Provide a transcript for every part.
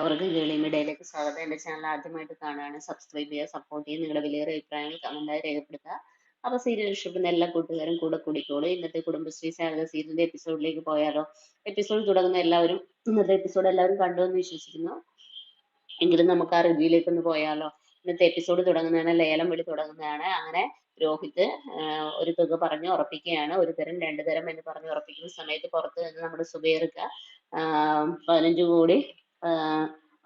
എല്ലാവർക്കും ഗേളി മീഡിയയിലേക്ക് സ്വാഗതം. എൻ്റെ ചാനൽ ആദ്യമായിട്ട് കാണുകയാണ്, സബ്സ്ക്രൈബ് ചെയ്യുക, സപ്പോർട്ട് ചെയ്യുക, നിങ്ങളുടെ വിലയേറിയ അഭിപ്രായങ്ങൾ കമന്റായി രേഖപ്പെടുത്തുക. അപ്പോൾ സീരിയൽ ഇഷ്ടപ്പെടുന്ന എല്ലാ കൂട്ടുകാരും കൂടെ കൂടിക്കോളൂ. ഇന്നത്തെ കുടുംബശ്രീ ശാരദ സീരിയലിന്റെ എപ്പിസോഡിലേക്ക് പോയാലോ? എപ്പിസോഡ് തുടങ്ങുന്ന എല്ലാവരും ഇന്നത്തെ എപ്പിസോഡ് എല്ലാവരും കണ്ടു എന്ന് വിശ്വസിക്കുന്നു. എങ്കിലും നമുക്ക് ആ റിവ്യൂയിലേക്ക് ഒന്ന് പോയാലോ? ഇന്നത്തെ എപ്പിസോഡ് തുടങ്ങുന്നതാണ്, ലേലം വിളി തുടങ്ങുന്നതാണ്. അങ്ങനെ രോഹിത് ഒരു തുക പറഞ്ഞ് ഉറപ്പിക്കുകയാണ്. ഒരു തരം രണ്ടു തരം എന്ന് പറഞ്ഞ് ഉറപ്പിക്കുന്ന സമയത്ത് പുറത്ത് നിന്ന് നമ്മുടെ സുബൈർക്ക് 15 കോടി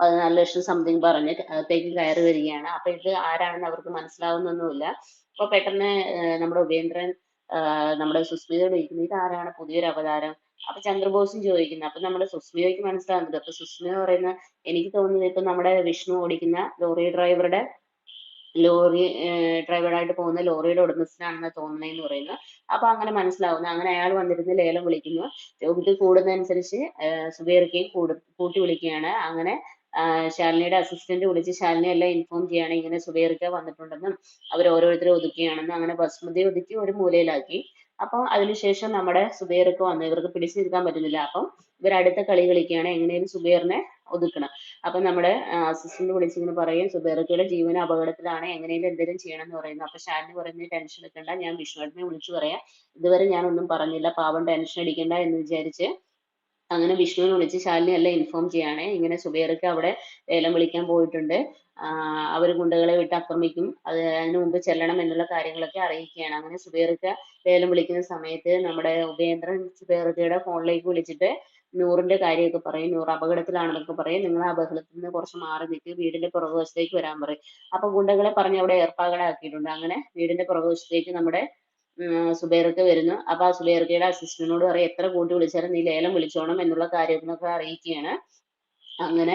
14 ലക്ഷം സംതിങ് പറഞ്ഞ് അകത്തേക്ക് കയറി വരികയാണ്. അപ്പൊ ഇത് ആരാണെന്ന് അവർക്ക് മനസ്സിലാവുന്നൊന്നുമില്ല. അപ്പൊ പെട്ടെന്ന് നമ്മുടെ ഉപേന്ദ്രൻ നമ്മുടെ സുസ്മിതയോട് ചോദിക്കുന്നു, ഇത് ആരാണ് പുതിയൊരു അവതാരം? അപ്പൊ ചന്ദ്രബോസും ചോദിക്കുന്നു. അപ്പൊ നമ്മുടെ സുസ്മിതയ്ക്ക് മനസ്സിലാകുന്നത്, അപ്പൊ സുസ്മിത പറയുന്ന, എനിക്ക് തോന്നുന്നത് ഇപ്പൊ നമ്മുടെ വിഷ്ണു ഓടിക്കുന്ന ലോറി ഡ്രൈവറായിട്ട് പോകുന്ന ലോറിയുടെ ഉടമസ്ഥനാണെന്ന് തോന്നുന്നതെന്ന് പറയുന്നു. അപ്പൊ അങ്ങനെ മനസ്സിലാവുന്നു. അങ്ങനെ അയാൾ വന്നിരുന്ന് ലേലം വിളിക്കുന്നു. രോഹിത് കൂടുന്നതനുസരിച്ച് സുബൈർക്കയും കൂട്ടി വിളിക്കുകയാണ്. അങ്ങനെ ശാലിനിയുടെ അസിസ്റ്റന്റ് വിളിച്ച് ശാലിനി എല്ലാം ഇൻഫോം ചെയ്യാണ്, ഇങ്ങനെ സുബൈർക്ക വന്നിട്ടുണ്ടെന്നും അവർ ഓരോരുത്തരെ ഒതുക്കുകയാണെന്നും. അങ്ങനെ ബസ്മതി ഒതുക്കി ഒരു മൂലയിലാക്കി. അപ്പം അതിനുശേഷം നമ്മുടെ സുബൈർക്ക് വന്നു. ഇവർക്ക് പിടിച്ചു നിൽക്കാൻ പറ്റുന്നില്ല. അപ്പം ഇവർ അടുത്ത കളി കളിക്കുകയാണ്, എങ്ങനെയും സുബൈറിനെ ഒതുക്കണം. അപ്പൊ നമ്മുടെ അസിസ്റ്റന്റ് വിളിച്ചിങ്ങനെ പറയും, സുബൈർക്കയുടെ ജീവൻ അപകടത്തിലാണ്, എങ്ങനെയും എന്തെങ്കിലും ചെയ്യണം എന്ന് പറയുന്നു. അപ്പൊ ശാലിനി പറയുന്നത്, ടെൻഷൻ എടുക്കണ്ട, ഞാൻ വിഷ്ണുവേട്ടനെ വിളിച്ചു പറയാം, ഇതുവരെ ഞാനൊന്നും പറഞ്ഞില്ല, പാവം ടെൻഷൻ അടിക്കണ്ട എന്ന് വിചാരിച്ച് അങ്ങനെ വിഷ്ണുവിനെ വിളിച്ച് ശാലിനി എല്ലാം ഇൻഫോം ചെയ്യാണ്. ഇങ്ങനെ സുബൈർക്ക് അവിടെ ലേലം വിളിക്കാൻ പോയിട്ടുണ്ട്, അവർ ഗുണ്ടകളെ വിട്ട് ആക്രമിക്കും, അതിനു മുമ്പ് ചെല്ലണം എന്നുള്ള കാര്യങ്ങളൊക്കെ അറിയിക്കുകയാണ്. അങ്ങനെ സുബൈർക്ക് ലേലം വിളിക്കുന്ന സമയത്ത് നമ്മുടെ ഉപേന്ദ്രൻ സുബൈർക്കയുടെ ഫോണിലേക്ക് വിളിച്ചിട്ട് നൂറിന്റെ കാര്യമൊക്കെ പറയും. നൂറ് അപകടത്തിലാണെന്നൊക്കെ പറയും. നിങ്ങൾ ആ ബഹളത്തിൽ നിന്ന് കുറച്ച് മാറി നിൽക്ക്, വീടിന്റെ പുറകുവശത്തേക്ക് വരാൻ പറയും. അപ്പൊ ഗുണ്ടകളെ പറഞ്ഞ് അവിടെ ഏർപ്പാടാക്കിയിട്ടുണ്ട്. അങ്ങനെ വീടിന്റെ പുറകുവശത്തേക്ക് നമ്മുടെ സുബൈർക്ക് വരുന്നു. അപ്പൊ ആ സുബൈർക്കയുടെ അസിസ്റ്റന്റിനോട് പറയും, എത്ര കൂട്ടി വിളിച്ചാലും നീ ലേലം വിളിച്ചോണം എന്നുള്ള കാര്യങ്ങളൊക്കെ അറിയിക്കുകയാണ്. അങ്ങനെ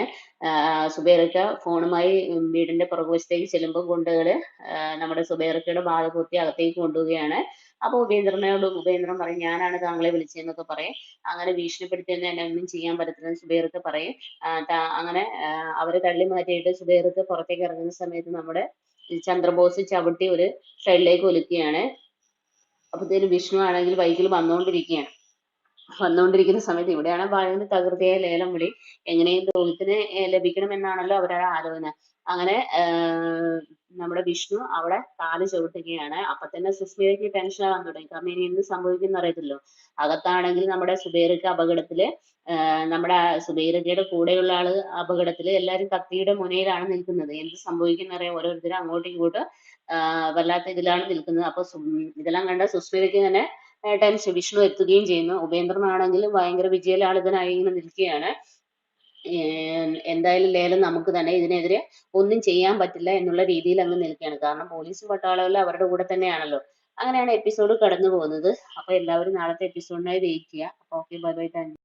സുബൈർക്ക് ഫോണുമായി വീടിന്റെ പുറകുവശത്തേക്ക് ചെല്ലുമ്പോൾ ഗുണ്ടകള് നമ്മുടെ സുബൈർക്കയുടെ ബാധ പൊത്തി അകത്തേക്ക് കൊണ്ടുപോവുകയാണ്. അപ്പൊ ഉപേന്ദ്രൻ പറയും, ഞാനാണ് താങ്കളെ വിളിച്ചതെന്നൊക്കെ പറയും. അങ്ങനെ ഭീഷണിപ്പെടുത്തിയെന്ന് എന്നെ ഒന്നും ചെയ്യാൻ പറ്റത്തില്ലെന്ന് സുബൈർക്ക് പറയും. അങ്ങനെ അവരെ തള്ളി മാറ്റിയിട്ട് സുബൈർക്ക് പുറത്തേക്ക് ഇറങ്ങുന്ന സമയത്ത് നമ്മുടെ ചന്ദ്രബോസ് ചവിട്ടി ഒരു സൈഡിലേക്ക് ഒലുക്കുകയാണ്. അപ്പത്തേനും വിഷ്ണു ആണെങ്കിൽ ബൈക്കിൽ വന്നുകൊണ്ടിരിക്കുന്ന സമയത്ത് ഇവിടെയാണ് ഭയങ്കര തകൃതിയായ ലേലം വിളി. എങ്ങനെയും രോഹിത്തിനെ ലഭിക്കണമെന്നാണല്ലോ അവരുടെ ആലോചന. അങ്ങനെ നമ്മുടെ വിഷ്ണു അവിടെ കാല് ചവിട്ടുകയാണ്. അപ്പൊ തന്നെ സുസ്മിതയ്ക്ക് ടെൻഷൻ ആവാൻ തുടങ്ങി. കാരണം ഇനി എന്ത് സംഭവിക്കുന്ന അറിയത്തില്ലോ. അകത്താണെങ്കിൽ നമ്മുടെ സുബൈർക്ക് അപകടത്തില്, നമ്മുടെ സുബൈർക്കയുടെ കൂടെയുള്ള ആള് അപകടത്തില്, എല്ലാരും കത്തിയുടെ മുനയിലാണ് നിൽക്കുന്നത്. എന്ത് സംഭവിക്കുന്ന അറിയാം. ഓരോരുത്തരും അങ്ങോട്ടും ഇങ്ങോട്ടും വല്ലാത്ത ഇതിലാണ് നിൽക്കുന്നത്. അപ്പൊ ഇതെല്ലാം കണ്ട സുസ്മിതയ്ക്ക് തന്നെ ടെൻഷൻ. വിഷ്ണു എത്തുകയും ചെയ്യുന്നു. ഉപേന്ദ്രനാണെങ്കിൽ ഭയങ്കര വിജയലാളിതനായി ഇങ്ങനെ നിൽക്കുകയാണ്. എന്തായാലും ലേലം നമുക്ക് തന്നെ, ഇതിനെതിരെ ഒന്നും ചെയ്യാൻ പറ്റില്ല എന്നുള്ള രീതിയിൽ അങ്ങ് നിൽക്കുകയാണ്. കാരണം പോലീസും പട്ടാളവും എല്ലാം അവരുടെ കൂടെ തന്നെയാണല്ലോ. അങ്ങനെയാണ് എപ്പിസോഡ് കടന്നു പോകുന്നത്. അപ്പൊ എല്ലാവരും നാളത്തെ എപ്പിസോഡിനായി വെയിറ്റ് ചെയ്യുക. Okay, bye bye, thank you.